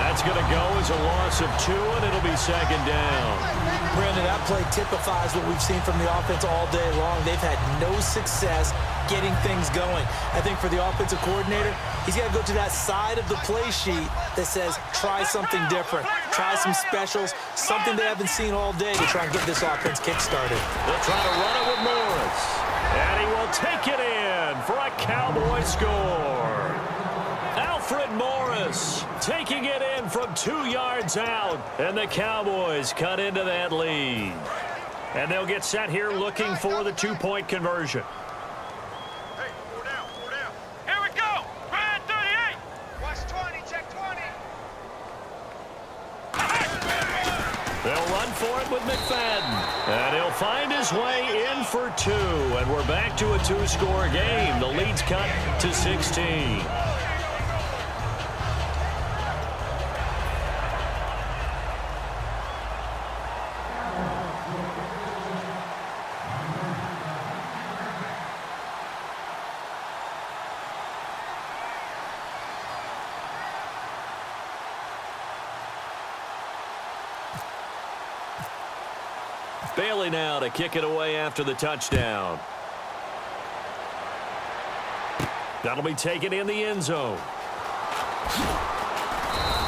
That's going to go as a loss of 2, and it'll be second down. Brandon, that play typifies what we've seen from the offense all day long. They've had no success getting things going. I think for the offensive coordinator, he's got to go to that side of the play sheet that says, try something different. Try some specials, something they haven't seen all day to try and get this offense kick-started. They'll try to run it with Morris. And he will take it in for a Cowboy score. Alfred Morris taking it in from 2 yards out. And the Cowboys cut into that lead. And they'll get set here looking for the 2-point conversion. Hey, 4 down, 4 down. Here we go. Red 38. Watch 20, check 20. They'll run for it with McFadden. And he'll find his way in for 2. And we're back to a 2-score game. The lead's cut to 16. Bailey now to kick it away after the touchdown. That'll be taken in the end zone.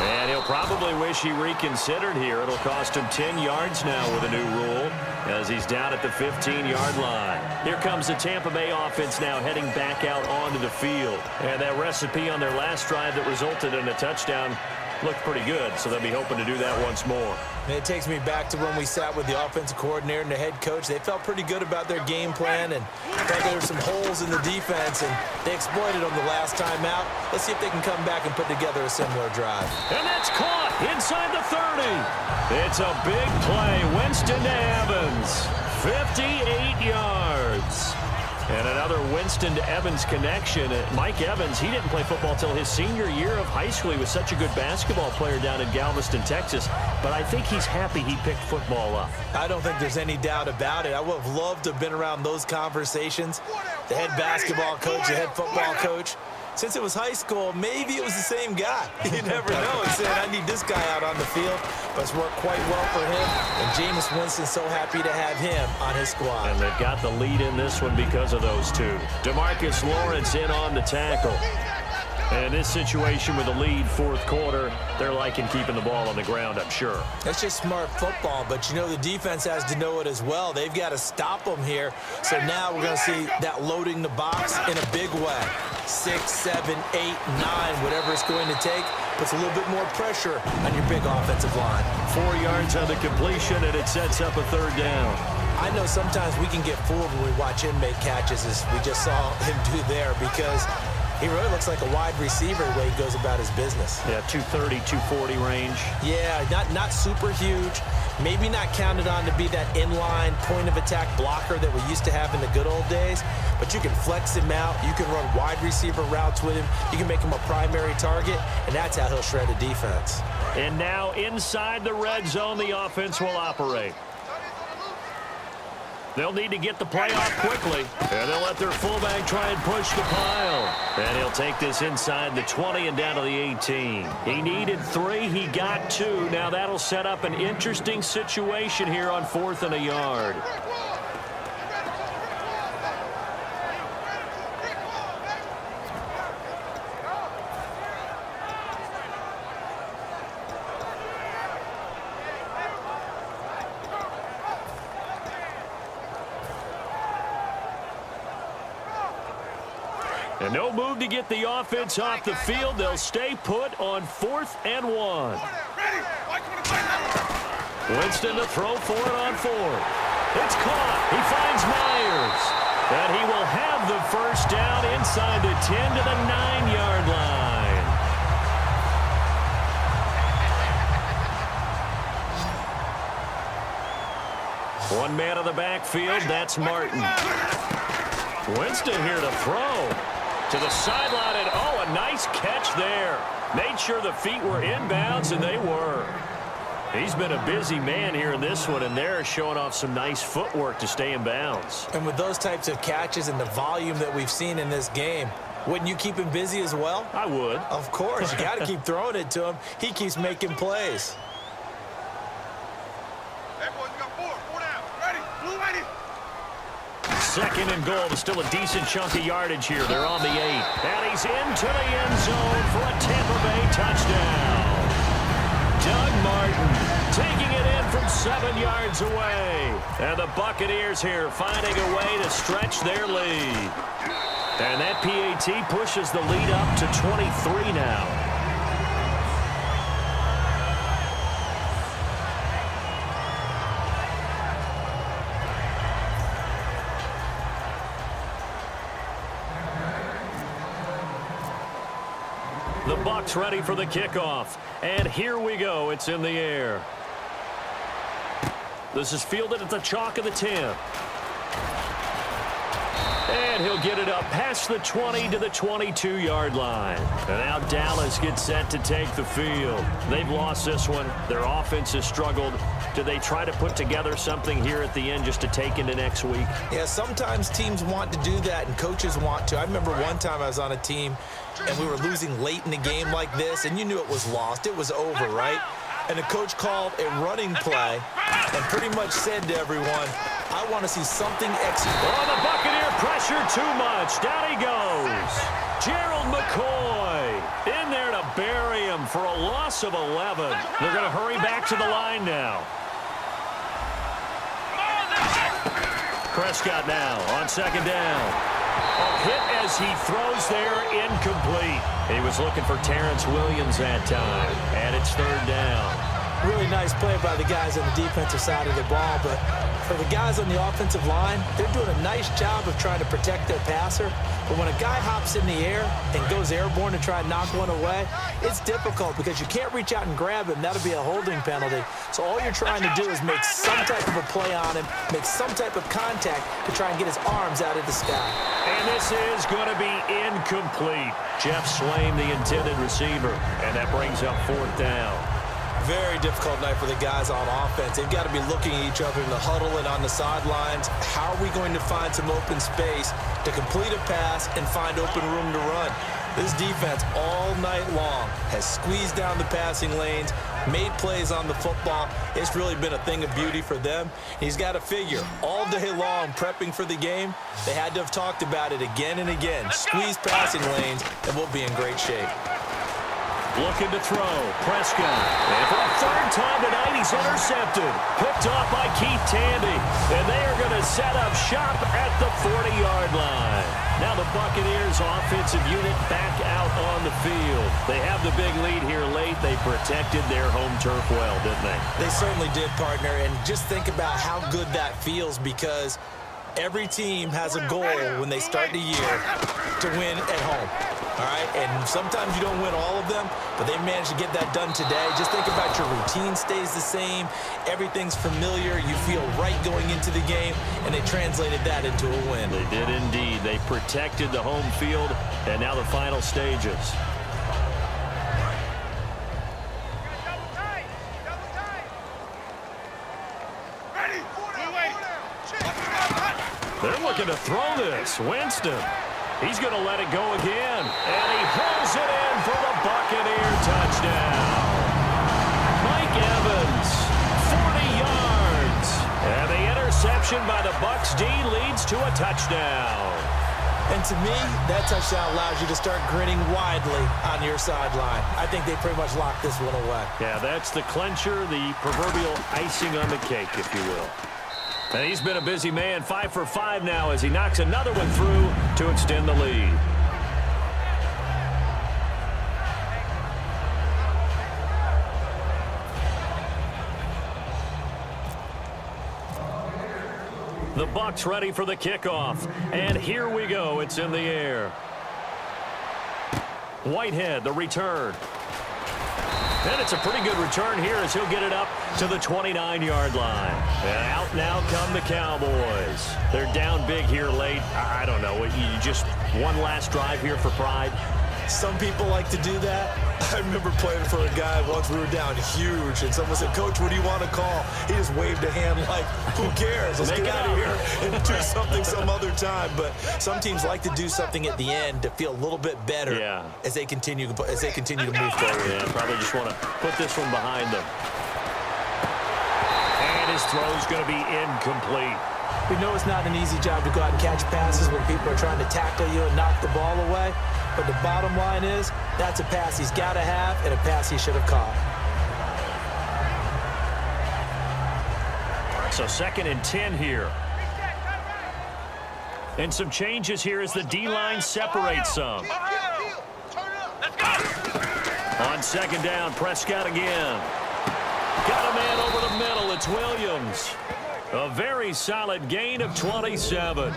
And he'll probably wish he reconsidered here. It'll cost him 10 yards now with a new rule as he's down at the 15-yard line. Here comes the Tampa Bay offense now heading back out onto the field. And that recipe on their last drive that resulted in a touchdown looked pretty good, so they'll be hoping to do that once more. And it takes me back to when we sat with the offensive coordinator and the head coach. They felt pretty good about their game plan and thought there were some holes in the defense, and they exploited them the last time out. Let's see if they can come back and put together a similar drive. And that's caught inside the 30. It's a big play. Winston to Evans. 58 yards. And another Winston to Evans connection. Mike Evans, he didn't play football till his senior year of high school. He was such a good basketball player down in Galveston, Texas. But I think he's happy he picked football up. I don't think there's any doubt about it. I would have loved to have been around those conversations. The head basketball coach, the head football coach. Since it was high school, maybe it was the same guy. You never know. He said, I need this guy out on the field. But it's worked quite well for him. And Jameis Winston's so happy to have him on his squad. And they've got the lead in this one because of those two. DeMarcus Lawrence in on the tackle. And in this situation with the lead, fourth quarter, they're liking keeping the ball on the ground, I'm sure. That's just smart football, but you know the defense has to know it as well. They've got to stop them here. So now we're going to see that loading the box in a big way. 6, 7, 8, 9, whatever it's going to take, puts a little bit more pressure on your big offensive line. 4 yards on the completion, and it sets up a third down. I know sometimes we can get fooled when we watch him make catches, as we just saw him do there, because he really looks like a wide receiver the way he goes about his business. Yeah, 230, 240 range. Yeah, not super huge. Maybe not counted on to be that inline point-of-attack blocker that we used to have in the good old days. But you can flex him out. You can run wide receiver routes with him. You can make him a primary target, and that's how he'll shred a defense. And now inside the red zone, the offense will operate. They'll need to get the play off quickly, and they'll let their fullback try and push the pile. And he'll take this inside the 20 and down to the 18. He needed 3. He got 2. Now that'll set up an interesting situation here on 4th and a yard. And no move to get the offense off the field. They'll stay put on 4th and 1. Winston to throw for it on 4th. It's caught. He finds Myers. And he will have the first down inside the 10 to the 9-yard line. One man in the backfield. That's Martin. Winston here to throw. To the sideline, and oh, a nice catch there. Made sure the feet were inbounds, and they were. He's been a busy man here in this one, and they're showing off some nice footwork to stay in bounds. And with those types of catches and the volume that we've seen in this game, Wouldn't you keep him busy as well? I would. Of course. You got to keep throwing it to him. He keeps making plays. Hey, boys, we got four down. Ready? Blue ready. Second and goal. Still a decent chunk of yardage here. They're on the 8. And he's into the end zone for a Tampa Bay touchdown. Doug Martin taking it in from 7 yards away. And the Buccaneers here finding a way to stretch their lead. And that PAT pushes the lead up to 23 now. The Bucs ready for the kickoff. And here we go. It's in the air. This is fielded at the chalk of the 10. And he'll get it up past the 20 to the 22-yard line. And now Dallas gets set to take the field. They've lost this one. Their offense has struggled. Do they try to put together something here at the end just to take into next week? Yeah, sometimes teams want to do that and coaches want to. I remember one time I was on a team and we were losing late in the game like this, and you knew it was lost. It was over, right? And the coach called a running play and pretty much said to everyone, I want to see something execute. Oh, the Buccaneer pressure too much. Down he goes. Gerald McCoy in there to bury him for a loss of 11. They're going to hurry back to the line now. Prescott now on second down. A hit as he throws there, incomplete. He was looking for Terrence Williams that time, and it's third down. Really nice play by the guys on the defensive side of the ball, but for the guys on the offensive line, they're doing a nice job of trying to protect their passer. But when a guy hops in the air and goes airborne to try and knock one away, it's difficult because you can't reach out and grab him. That'll be a holding penalty. So all you're trying to do is make some type of a play on him, make some type of contact to try and get his arms out of the sky. And this is going to be incomplete. Jeff Swain, the intended receiver, and that brings up fourth down. Very difficult night for the guys on offense. They've got to be looking at each other in the huddle and on the sidelines. How are we going to find some open space to complete a pass and find open room to run? This defense all night long has squeezed down the passing lanes, made plays on the football. It's really been a thing of beauty for them. He's got to figure all day long prepping for the game. They had to have talked about it again and again. Squeeze passing lanes and we'll be in great shape. Looking to throw. Prescott. And for the third time tonight, he's intercepted. Picked off by Keith Tandy. And they are going to set up shop at the 40-yard line. Now the Buccaneers offensive unit back out on the field. They have the big lead here late. They protected their home turf well, didn't they? They certainly did, partner. And just think about how good that feels, because every team has a goal when they start the year to win at home. All right, and sometimes you don't win all of them, but they managed to get that done today. Just think about your routine stays the same. Everything's familiar. You feel right going into the game, and they translated that into a win. They did indeed. They protected the home field, and now the final stages. They're looking to throw this. Winston. He's going to let it go again. And he pulls it in for the Buccaneer touchdown. Mike Evans, 40 yards. And the interception by the Bucs D leads to a touchdown. And to me, that touchdown allows you to start grinning widely on your sideline. I think they pretty much locked this one away. Yeah, that's the clincher, the proverbial icing on the cake, if you will. And he's been a busy man, 5 for 5 now as he knocks another one through to extend the lead. The Bucs ready for the kickoff. And here we go. It's in the air. Whitehead, the return. And it's a pretty good return here as he'll get it up to the 29-yard line. And out now come the Cowboys. They're down big here late. I don't know. You just one last drive here for pride. Some people like to do that. I remember playing for a guy once. We were down huge, and someone said, "Coach, what do you want to call?" He just waved a hand like, "Who cares? Let's get out of here and do something some other time." But some teams like to do something at the end to feel a little bit better as they continue to move forward. Yeah, probably just want to put this one behind them. And his throw's going to be incomplete. We know it's not an easy job to go out and catch passes when people are trying to tackle you and knock the ball away. But the bottom line is, that's a pass he's got to have and a pass he should have caught. So 2nd and 10 here. And some changes here as the D-line separates some. On 2nd down, Prescott again. Got a man over the middle. It's Williams. A very solid gain of 27.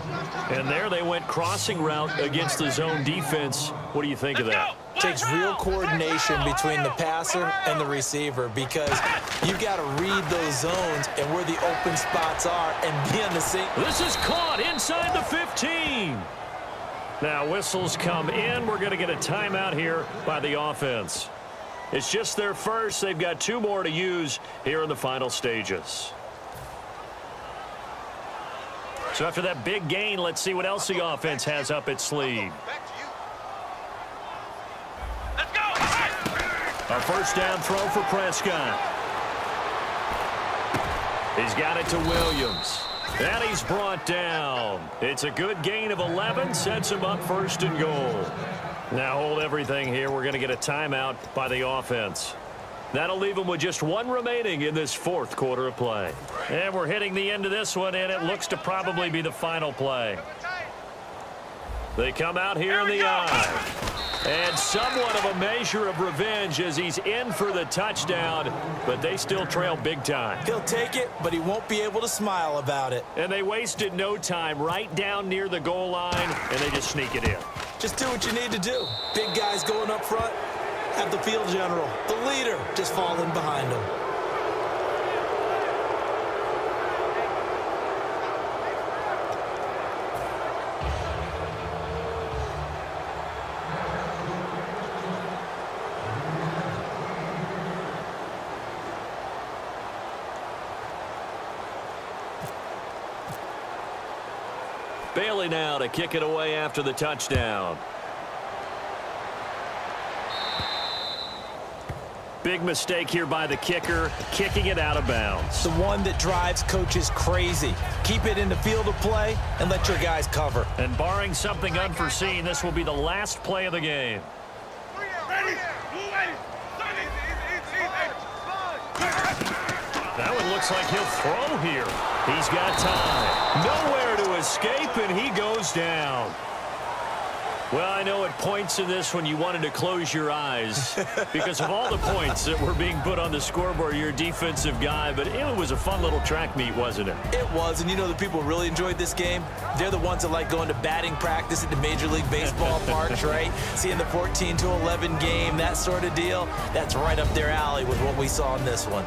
And there they went crossing route against the zone defense. What do you think of that? Takes real coordination between the passer and the receiver, because you've got to read those zones and where the open spots are and be on the same. This is caught inside the 15. Now whistles come in. We're going to get a timeout here by the offense. It's just their first. They've got 2 more to use here in the final stages. So after that big gain, let's see what else the offense has up its sleeve. A 1st down throw for Prescott. He's got it to Williams. And he's brought down. It's a good gain of 11, sets him up 1st and goal. Now hold everything here. We're going to get a timeout by the offense. That'll leave them with just 1 remaining in this 4th quarter of play. And we're hitting the end of this one, and it looks to probably be the final play. They come out here in the eye. And somewhat of a measure of revenge as he's in for the touchdown, but they still trail big time. He'll take it, but he won't be able to smile about it. And they wasted no time right down near the goal line, and they just sneak it in. Just do what you need to do. Big guys going up front. Have the field general, the leader, just fall in behind him. Bailey now to kick it away after the touchdown. Big mistake here by the kicker, kicking it out of bounds. The one that drives coaches crazy. Keep it in the field of play and let your guys cover. And barring something unforeseen, this will be the last play of the game. That one looks like he'll throw here. He's got time. Nowhere to escape, and he goes down. Well, I know at points in this one you wanted to close your eyes because of all the points that were being put on the scoreboard. You're a defensive guy, but it was a fun little track meet, wasn't it? It was, and you know the people who really enjoyed this game? They're the ones that like going to batting practice at the Major League Baseball parks, right? Seeing the 14-11 game, that sort of deal. That's right up their alley with what we saw in this one.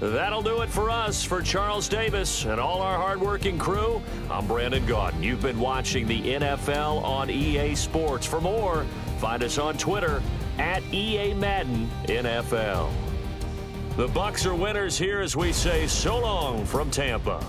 That'll do it for us. For Charles Davis and all our hardworking crew, I'm Brandon Gaudin. You've been watching the NFL on EA Sports. For more, find us on Twitter at EA Madden NFL. The Bucs are winners here as we say so long from Tampa.